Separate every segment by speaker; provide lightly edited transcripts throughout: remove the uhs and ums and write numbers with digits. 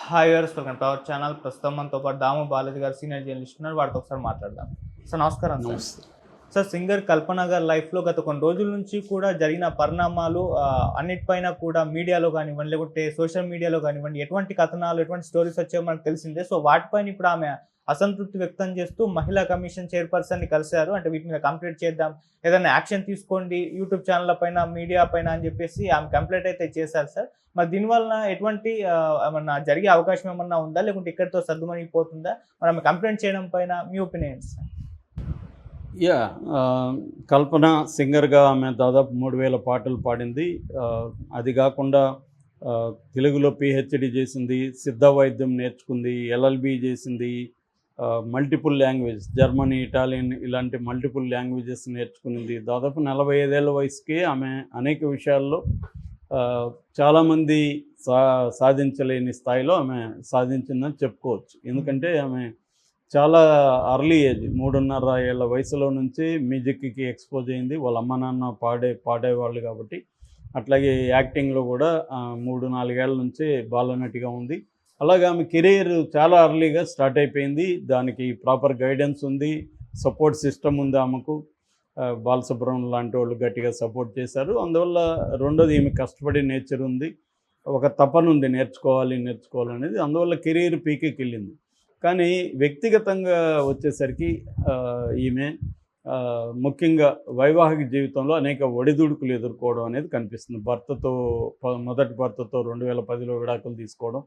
Speaker 1: Hi viewers, welcome to our channel. ప్రస్తుతం మనతో పాటు దాము బాలాజీ గారు సీనియర్ జర్నలిస్ట్ ఉన్నారు. వారితో ఒకసారి మాట్లాడదాం. సార్ నమస్కారం. సార్
Speaker 2: నమస్తే.
Speaker 1: సార్ సింగర్ కల్పన గారి లైఫ్లో గత కొన్ని రోజుల నుంచి కూడా జరిగిన పరిణామాలు అన్నిటిపైన కూడా మీడియాలో కానివ్వండి, లేకుంటే సోషల్ మీడియాలో కానివ్వండి, ఎటువంటి కథనాలు, ఎటువంటి స్టోరీస్ వచ్చాయో మనకు తెలిసిందే. సో వాటిపైన ఇప్పుడు ఆమె అసంతృప్తి వ్యక్తం చేస్తూ మహిళా కమిషన్ చైర్పర్సన్ని కలిశారు. అంటే వీటి మీద కంప్లైంట్ చేద్దాం, ఏదైనా యాక్షన్ తీసుకోండి యూట్యూబ్ ఛానళ్ళ పైన, మీడియా పైన అని చెప్పేసి ఆమె కంప్లైంట్ అయితే చేశారు సార్. మరి దీనివల్ల ఎటువంటి ఏమన్నా జరిగే అవకాశం ఏమన్నా ఉందా, లేకుంటే ఇక్కడితో సర్దుమణిగిపోతుందా? మరి ఆమె కంప్లైంట్ చేయడం పైన మీ ఒపీనియన్ సార్?
Speaker 2: కల్పన సింగర్‌గా ఆమె దాదాపు 3000 పాటలు పాడింది. అది గాకుండా తెలుగులో పీహెచ్‌డీ చేసింది, సిద్ధ వైద్యం నేర్చుకుంది, ఎల్ఎల్‌బీ చేసింది, మల్టిపుల్ లాంగ్వేజ్ జర్మనీ, ఇటాలియన్ ఇలాంటి మల్టిపుల్ లాంగ్వేజెస్ నేర్చుకునింది. దాదాపు 45 ఏళ్ల వయసుకే ఆమె అనేక విషయాల్లో చాలామంది సాధించలేని స్థాయిలో ఆమె సాధించిందని చెప్పుకోవచ్చు. ఎందుకంటే ఆమె చాలా అర్లీ ఏజ్ 3.5 ఏళ్ల వయసులో నుంచి మ్యూజిక్‌కి ఎక్స్‌పోజ్ అయింది. వాళ్ళ అమ్మ నాన్న పాడేవాళ్ళు కాబట్టి. అట్లాగే యాక్టింగ్‌లో కూడా 3, 4 ఏళ్ల నుంచి బాలనటిగా ఉంది. అలాగే ఆమె కెరీర్ చాలా అర్లీగా స్టార్ట్ అయిపోయింది. దానికి ప్రాపర్ గైడెన్స్ ఉంది, సపోర్ట్ సిస్టమ్ ఉంది ఆమెకు. బాలసుబ్రహ్మణ్యం లాంటి వాళ్ళు గట్టిగా సపోర్ట్ చేశారు. అందువల్ల రెండోది ఈమె కష్టపడే నేచర్ ఉంది, ఒక తపన ఉంది నేర్చుకోవాలనేది. అందువల్ల కెరీర్ పీక్‌కి వెళ్ళింది. కానీ వ్యక్తిగతంగా వచ్చేసరికి ఈమె ముఖ్యంగా వైవాహిక జీవితంలో అనేక ఒడిదుడుకులు ఎదుర్కోవడం అనేది కనిపిస్తుంది. మొదటి భర్తతో 2010లో విడాకులు తీసుకోవడం,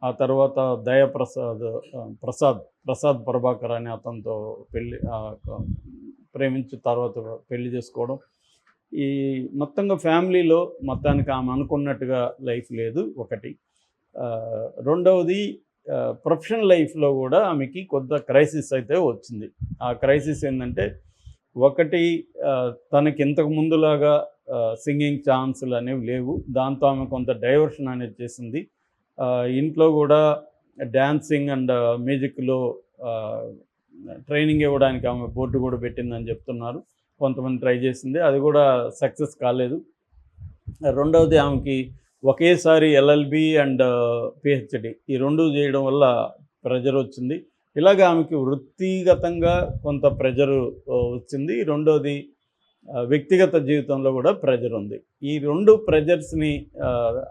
Speaker 2: ఆ తర్వాత ప్రసాద్ ప్రభాకర్ అనే అతనితో ప్రేమించి తర్వాత పెళ్లి చేసుకోవడం. ఈ మొత్తంగా ఫ్యామిలీలో మొత్తానికి ఆమె అనుకున్నట్టుగా లైఫ్ లేదు ఒకటి. రెండవది ప్రొఫెషనల్ లైఫ్లో కూడా ఆమెకి కొంత క్రైసిస్ అయితే వచ్చింది. ఆ క్రైసిస్ ఏంటంటే, ఒకటి తనకి ఇంతకు ముందులాగా సింగింగ్ ఛాన్సులు అనేవి లేవు. దాంతో ఆమె కొంత డైవర్షన్ అనేది చేసింది. ఇంట్లో కూడా డ్యాన్సింగ్ అండ్ మ్యూజిక్లో ట్రైనింగ్ ఇవ్వడానికి ఆమె బోర్డు కూడా పెట్టిందని చెప్తున్నారు. కొంతమంది ట్రై చేసింది, అది కూడా సక్సెస్ కాలేదు. రెండవది ఆమెకి ఒకేసారి ఎల్ఎల్బి అండ్ పిహెచ్డి ఈ రెండు చేయడం వల్ల ప్రెజర్ వచ్చింది. ఇలాగ ఆమెకి వృత్తిగతంగా కొంత ప్రెజరు వచ్చింది. రెండోది వ్యక్తిగత జీవితంలో కూడా ప్రెజర్ ఉంది. ఈ రెండు ప్రెజర్స్ని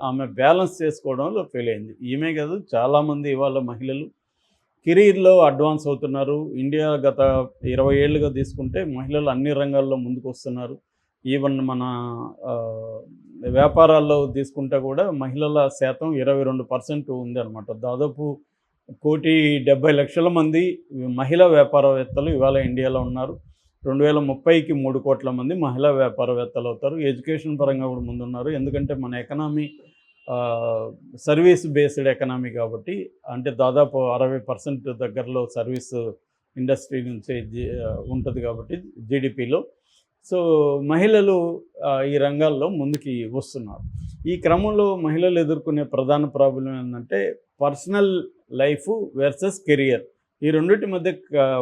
Speaker 2: ఆమె బ్యాలెన్స్ చేసుకోవడంలో ఫెయిల్ అయింది. ఈమె కాదు, చాలామంది ఇవాళ మహిళలు కెరీర్లో అడ్వాన్స్ అవుతున్నారు. ఇండియా గత 20 ఏళ్ళుగా తీసుకుంటే మహిళలు అన్ని రంగాల్లో ముందుకు వస్తున్నారు. ఈవెన్ మన వ్యాపారాల్లో తీసుకుంటే కూడా మహిళల శాతం 22% ఉందన్నమాట. దాదాపు 1,70,00,000 మంది మహిళా వ్యాపారవేత్తలు ఇవాళ ఇండియాలో ఉన్నారు. 2030కి 3 కోట్ల మంది మహిళా వ్యాపారవేత్తలు అవుతారు. ఎడ్యుకేషన్ పరంగా కూడా ముందున్నారు. ఎందుకంటే మన ఎకనామీ సర్వీస్ బేస్డ్ ఎకనామీ కాబట్టి, అంటే దాదాపు 60% దగ్గరలో సర్వీస్ ఇండస్ట్రీ నుంచే ఉంటుంది కాబట్టి జీడిపిలో. సో మహిళలు ఈ రంగాల్లో ముందుకి వస్తున్నారు. ఈ క్రమంలో మహిళలు ఎదుర్కొనే ప్రధాన ప్రాబ్లం ఏంటంటే, పర్సనల్ లైఫ్ వర్సెస్ కెరియర్. ఈ రెండింటి మధ్య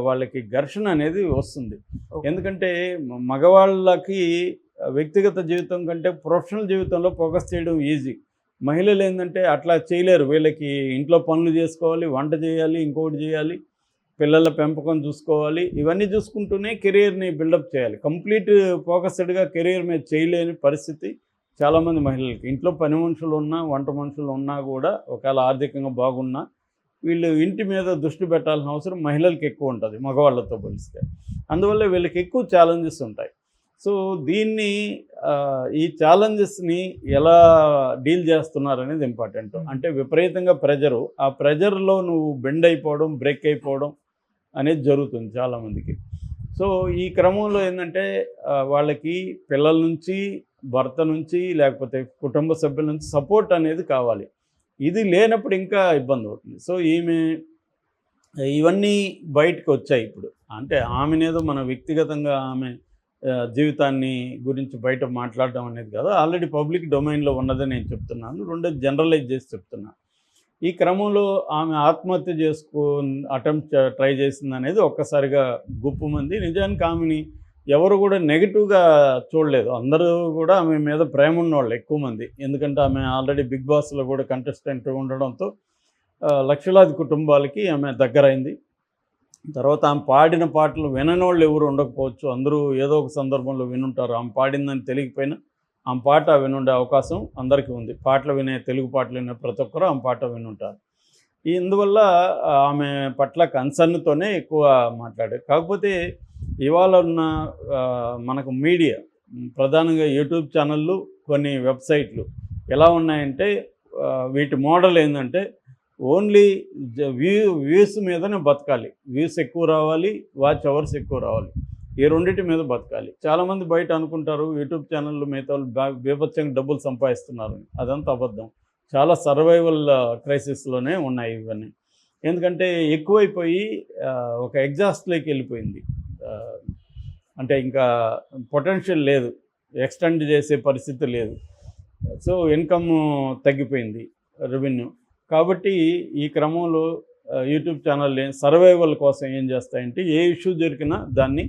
Speaker 2: వాళ్ళకి ఘర్షణ అనేది వస్తుంది. ఎందుకంటే మగవాళ్ళకి వ్యక్తిగత జీవితం కంటే ప్రొఫెషనల్ జీవితంలో ఫోకస్ చేయడం ఈజీ. మహిళలు ఏంటంటే అట్లా చేయలేరు. వీళ్ళకి ఇంట్లో పనులు చేసుకోవాలి, వంట చేయాలి, ఇంకొకటి చేయాలి, పిల్లల పెంపకం చూసుకోవాలి. ఇవన్నీ చూసుకుంటూనే కెరీర్ని బిల్డప్ చేయాలి. కంప్లీట్ ఫోకస్డ్గా కెరీర్ మీద చేయలేని పరిస్థితి చాలామంది మహిళలకి. ఇంట్లో పని మనుషులు ఉన్నా, వంట మనుషులు ఉన్నా కూడా, ఒకవేళ ఆర్థికంగా బాగున్నా, వీళ్ళు ఇంటి మీద దృష్టి పెట్టాల్సిన అవసరం మహిళలకి ఎక్కువ ఉంటుంది మగవాళ్ళతో పోలిస్తే. అందువల్ల వీళ్ళకి ఎక్కువ ఛాలెంజెస్ ఉంటాయి. సో దీన్ని ఈ ఛాలెంజెస్ని ఎలా డీల్ చేస్తున్నారు అనేది ఇంపార్టెంట్. అంటే విపరీతంగా ప్రెజరు, ఆ ప్రెజర్లో నువ్వు బెండ్ అయిపోవడం, బ్రేక్ అయిపోవడం అనేది జరుగుతుంది చాలామందికి. సో ఈ క్రమంలో ఏంటంటే వాళ్ళకి పిల్లల నుంచి, భర్త నుంచి, లేకపోతే కుటుంబ సభ్యుల నుంచి సపోర్ట్ అనేది కావాలి. ఇది లేనప్పుడు ఇంకా ఇబ్బంది అవుతుంది. సో ఇవన్నీ బయటకు వచ్చాయి ఇప్పుడు. అంటే ఆమెనేదో మన వ్యక్తిగతంగా ఆమె జీవితాన్ని గురించి బయట మాట్లాడడం అనేది కాదు, ఆల్రెడీ పబ్లిక్ డొమైన్లో ఉన్నదని నేను చెప్తున్నాను. రెండోది జనరలైజ్ చేసి చెప్తున్నాను. ఈ క్రమంలో ఆమె ఆత్మహత్య ట్రై చేసింది అనేది ఒక్కసారిగా గుప్పుమంది. నిజానికి ఆమెని ఎవరు కూడా నెగిటివ్గా చూడలేదు. అందరూ కూడా ఆమె మీద ప్రేమ ఉన్నవాళ్ళు ఎక్కువ మంది. ఎందుకంటే ఆమె ఆల్రెడీ బిగ్ బాస్లో కూడా కంటెస్టెంట్ ఉండడంతో లక్షలాది కుటుంబాలకి ఆమె దగ్గరైంది. తర్వాత ఆమె పాడిన పాటలు విననోళ్ళు ఎవరు ఉండకపోవచ్చు. అందరూ ఏదో ఒక సందర్భంలో వినుంటారు. ఆమె పాడిందని తెలియకపోయినా ఆమె పాట వినుండే అవకాశం అందరికీ ఉంది. పాటలు వినే తెలుగు పాటలు వినే ప్రతి ఒక్కరు ఆమె పాట వినుంటారు. ఇందువల్ల ఆమె పట్ల కన్సర్న్‌తోనే ఎక్కువ మాట్లాడారు. కాకపోతే ఇవాళ ఉన్న మనకు మీడియా ప్రధానంగా యూట్యూబ్ ఛానళ్ళు, కొన్ని వెబ్‌సైట్లు ఎలా ఉన్నాయంటే వీటి మోడల్ ఏందంటే ఓన్లీ వ్యూస్ మీదనే బతకాలి. వ్యూస్ ఎక్కువ రావాలి, వాచ్ అవర్స్ ఎక్కువ రావాలి. ఈ రెండిటి మీద బతకాలి. చాలామంది బయట అనుకుంటారు యూట్యూబ్ ఛానళ్ళు మిగతా వాళ్ళు బీభత్సంగా డబ్బులు సంపాదిస్తున్నారని. అదంతా అబద్ధం. చాలా సర్వైవల్ క్రైసిస్‌లోనే ఉన్నాయి ఇవన్నీ. ఎందుకంటే ఎక్కువైపోయి ఒక ఎగ్జాస్ట్‌లోకి వెళ్ళిపోయింది. అంటే ఇంకా పొటెన్షియల్ లేదు. ఎక్స్టెండ్ చేసే పరిస్థితి లేదు. సో ఇన్కమ్ తగ్గిపోయింది, రెవెన్యూ. కాబట్టి ఈ క్రమంలో యూట్యూబ్ ఛానల్ సర్వైవల్ కోసం ఏం చేస్తాయంటే ఏ ఇష్యూ దొరికినా దాన్ని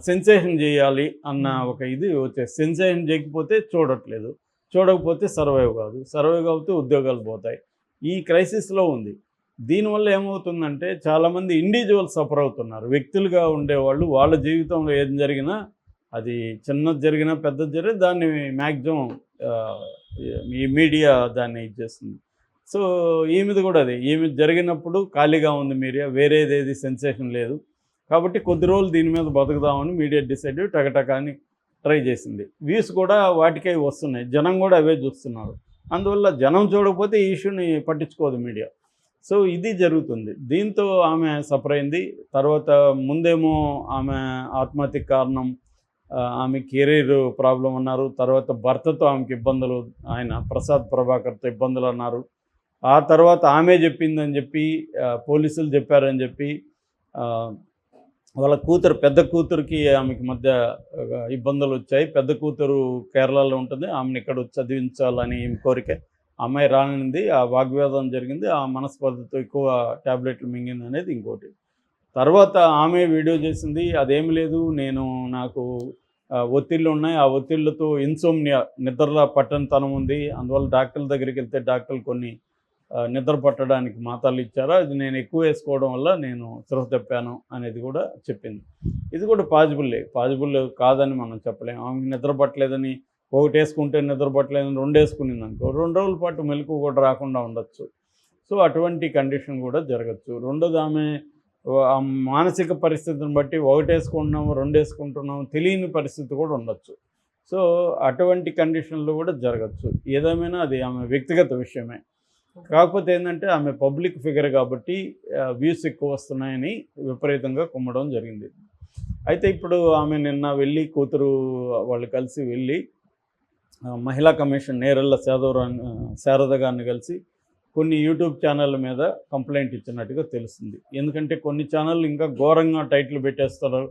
Speaker 2: సెన్సేషన్ చేయాలి అన్న ఒక ఇది వచ్చేసి, సెన్సేషన్ చేయకపోతే చూడట్లేదు, చూడకపోతే సర్వైవ్ కాదు, సర్వైవ్ కాకపోతే ఉద్యోగాలు పోతాయి. ఈ క్రైసిస్లో ఉంది. దీనివల్ల ఏమవుతుందంటే చాలామంది ఇండివిజువల్ సఫర్ అవుతున్నారు. వ్యక్తులుగా ఉండేవాళ్ళు వాళ్ళ జీవితంలో ఏం జరిగినా, అది చిన్నది జరిగినా పెద్దది జరిగినా దాన్ని మ్యాక్సిమం ఈ మీడియా దాన్ని ఇచ్చేస్తుంది. సో ఈమెది కూడా అదే. ఈమె జరిగినప్పుడు ఖాళీగా ఉంది మీడియా, వేరేదేది సెన్సేషన్ లేదు. కాబట్టి కొద్ది రోజులు దీని మీద బతుకుదామని మీడియా డిసైడ్ టకటకా అని ట్రై చేసింది. వ్యూస్ కూడా వాటికే వస్తున్నాయి, జనం కూడా అవే చూస్తున్నారు. అందువల్ల జనం చూడకపోతే ఈ ఇష్యూని పట్టించుకోదు మీడియా. సో ఇది జరుగుతుంది. దీంతో ఆమె సఫర్ అయింది. తర్వాత ముందేమో ఆమె ఆత్మహత్యకు కారణం ఆమె కెరీర్ ప్రాబ్లం అన్నారు. తర్వాత భర్తతో ఆమెకి ఇబ్బందులు, ఆయన ప్రసాద్ ప్రభాకర్తో ఇబ్బందులు అన్నారు. ఆ తర్వాత ఆమె చెప్పిందని చెప్పి పోలీసులు చెప్పారని చెప్పి వాళ్ళ కూతురు, పెద్ద కూతురికి ఆమెకి మధ్య ఇబ్బందులు వచ్చాయి. పెద్ద కూతురు కేరళలో ఉంటుంది, ఆమెను ఇక్కడ చదివించాలని కోరిక. అమ్మాయి రానింది, ఆ వాగ్వాదం జరిగింది, ఆ మనస్పర్ధతో ఎక్కువ ట్యాబ్లెట్లు మింగింది అనేది ఇంకోటి. తర్వాత ఆమె వీడియో చేసింది, అదేమి లేదు, నాకు ఒత్తిళ్ళు ఉన్నాయి, ఆ ఒత్తిళ్ళతో ఇన్సోమ్నియా, నిద్రలో పట్టనితనం ఉంది, అందువల్ల డాక్టర్ల దగ్గరికి వెళ్తే డాక్టర్లు కొన్ని నిద్ర పట్టడానికి మాత్రలు ఇచ్చారు, అది నేను ఎక్కువ వేసుకోవడం వల్ల నేను స్పృహ తప్పాను అనేది కూడా చెప్పింది. ఇది కూడా పాజిబుల్ కాదని మనం చెప్పలేము. ఆమెకు నిద్ర పట్టలేదని, ఒకటి వేసుకుంటే నిద్ర పట్టలేదని 2 వేసుకునింది అనుకో, 2 రోజుల పాటు మెలకు కూడా రాకుండా ఉండొచ్చు. సో అటువంటి కండిషన్ కూడా జరగచ్చు. రెండోది ఆమె మానసిక పరిస్థితిని బట్టి 1 వేసుకుంటున్నాము, 2 వేసుకుంటున్నాము తెలియని పరిస్థితి కూడా ఉండొచ్చు. సో అటువంటి కండిషన్లు కూడా జరగచ్చు. ఏదేమైనా అది ఆమె వ్యక్తిగత విషయమే. కాకపోతే ఏంటంటే ఆమె పబ్లిక్ ఫిగర్ కాబట్టి వ్యూస్ ఎక్కువ వస్తున్నాయని విపరీతంగా కుమ్మడం జరిగింది. అయితే ఇప్పుడు ఆమె నిన్న వెళ్ళి, కూతురు వాళ్ళు కలిసి వెళ్ళి మహిళా కమిషన్ నేరెళ్ళ శారద గారిని కలిసి కొన్ని యూట్యూబ్ ఛానళ్ళ మీద కంప్లైంట్ ఇచ్చినట్టుగా తెలుస్తుంది. ఎందుకంటే కొన్ని ఛానళ్ళు ఇంకా ఘోరంగా టైటిల్ పెట్టేస్తారు,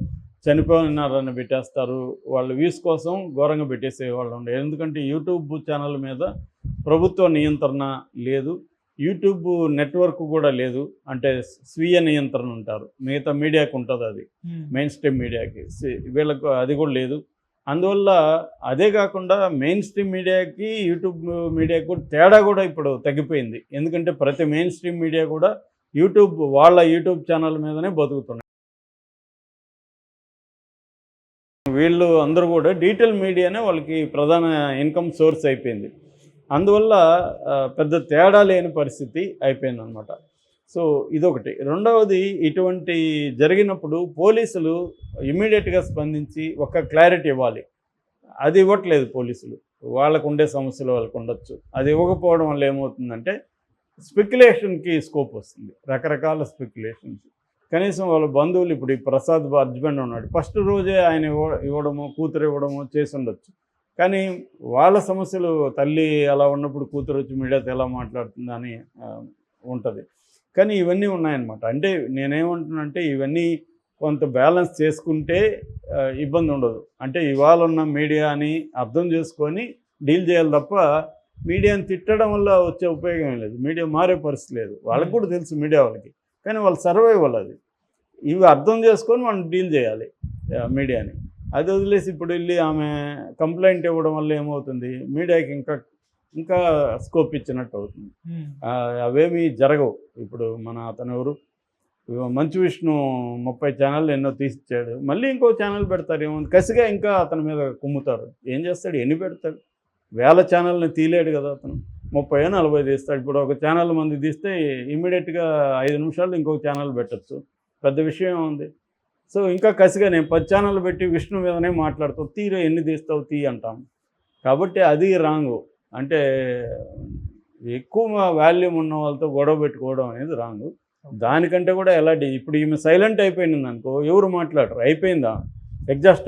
Speaker 2: చనిపోయినారని పెట్టేస్తారు, వాళ్ళ వ్యూస్ కోసం ఘోరంగా పెట్టేసే వాళ్ళు ఉండే. ఎందుకంటే యూట్యూబ్ ఛానల్ మీద ప్రభుత్వ నియంత్రణ లేదు, యూట్యూబ్ నెట్వర్క్ కూడా లేదు. అంటే స్వీయ నియంత్రణ ఉంటారు, మిగతా మీడియాకు ఉంటుంది, అది మెయిన్ స్ట్రీమ్ మీడియాకి, వీళ్ళకు అది కూడా లేదు. అందువల్ల అదే కాకుండా మెయిన్ స్ట్రీమ్ మీడియాకి యూట్యూబ్ మీడియాకి కూడా తేడా కూడా ఇప్పుడు తగ్గిపోయింది. ఎందుకంటే ప్రతి మెయిన్ స్ట్రీమ్ మీడియా కూడా వాళ్ళ యూట్యూబ్ ఛానల్ మీదనే బతుకుతున్నారు. వీళ్ళు అందరూ కూడా డిజిటల్ మీడియానే వాళ్ళకి ప్రధాన ఇన్కమ్ సోర్స్ అయిపోయింది. అందువల్ల పెద్ద తేడా లేని పరిస్థితి అయిపోయింది అనమాట. సో ఇదొకటి. రెండవది, ఇటువంటి జరిగినప్పుడు పోలీసులు ఇమ్మీడియట్గా స్పందించి ఒక క్లారిటీ ఇవ్వాలి. అది ఇవ్వట్లేదు పోలీసులు. వాళ్ళకు ఉండే సమస్యలు వాళ్ళకు ఉండొచ్చు. అది ఇవ్వకపోవడం వల్ల ఏమవుతుందంటే స్పెక్యులేషన్కి స్కోప్ వస్తుంది, రకరకాల స్పెక్యులేషన్స్. కనీసం వాళ్ళ బంధువులు, ఇప్పుడు ఈ ప్రసాద్ హస్బెండ్ ఉన్నాడు, ఫస్ట్ రోజే ఆయన ఇవ్వడము, కూతురు ఇవ్వడము చేసి ఉండొచ్చు. కానీ వాళ్ళ సమస్యలు, తల్లి అలా ఉన్నప్పుడు కూతురు వచ్చి మీడియాతో ఎలా మాట్లాడుతుంది అని ఉంటుంది. కానీ ఇవన్నీ ఉన్నాయన్నమాట. అంటే నేనేమంటున్నానంటే ఇవన్నీ కొంత బ్యాలెన్స్ చేసుకుంటే ఇబ్బంది ఉండదు. అంటే ఇవాళ ఉన్న మీడియాని అర్థం చేసుకొని డీల్ చేయాలి తప్ప మీడియాని తిట్టడం వల్ల వచ్చే ఉపయోగం లేదు. మీడియా మారే పరిస్థితి లేదు. వాళ్ళకి కూడా తెలుసు మీడియా వాళ్ళకి, కానీ వాళ్ళ సర్వైవల్ అది. ఇవి అర్థం చేసుకొని మనం డీల్ చేయాలి మీడియాని. అది వదిలేసి ఇప్పుడు వెళ్ళి ఆమె కంప్లైంట్ ఇవ్వడం వల్ల ఏమవుతుంది, మీడియాకి ఇంకా ఇంకా స్కోప్ ఇచ్చినట్టు అవుతుంది. అవేమీ జరగవు. ఇప్పుడు అతను ఎవరు మంచు విష్ణు 30 ఛానళ్ళు ఎన్నో తీసిచ్చాడు, మళ్ళీ ఇంకో ఛానల్ పెడతారు, ఏముంది కసిగా ఇంకా అతని మీద కుమ్ముతారు. ఏం చేస్తాడు, ఎన్ని పెడతాడు, 1000 ఛానల్ని తీలేడు కదా అతను, 30 40 తీస్తాడు. ఇప్పుడు ఒక ఛానల్ మంది తీస్తే ఇమ్మీడియట్గా 5 నిమిషాల్లో ఇంకొక ఛానల్ పెట్టచ్చు, పెద్ద విషయం ఉంది. సో ఇంకా కసిగా నేను 10 ఛానల్ పెట్టి విష్ణు మీదనే మాట్లాడుతావు, తీరే ఎన్ని తీస్తావు తీ అంటాం. కాబట్టి అది రాంగు. అంటే ఎక్కువ వాల్యూమ్ ఉన్న వాళ్ళతో గొడవ పెట్టుకోవడం అనేది రాంగు. దానికంటే కూడా ఇప్పుడు ఈమె సైలెంట్ అయిపోయింది అనుకో, ఎవరు మాట్లాడరు, అయిపోయిందా, ఎగ్జాస్ట్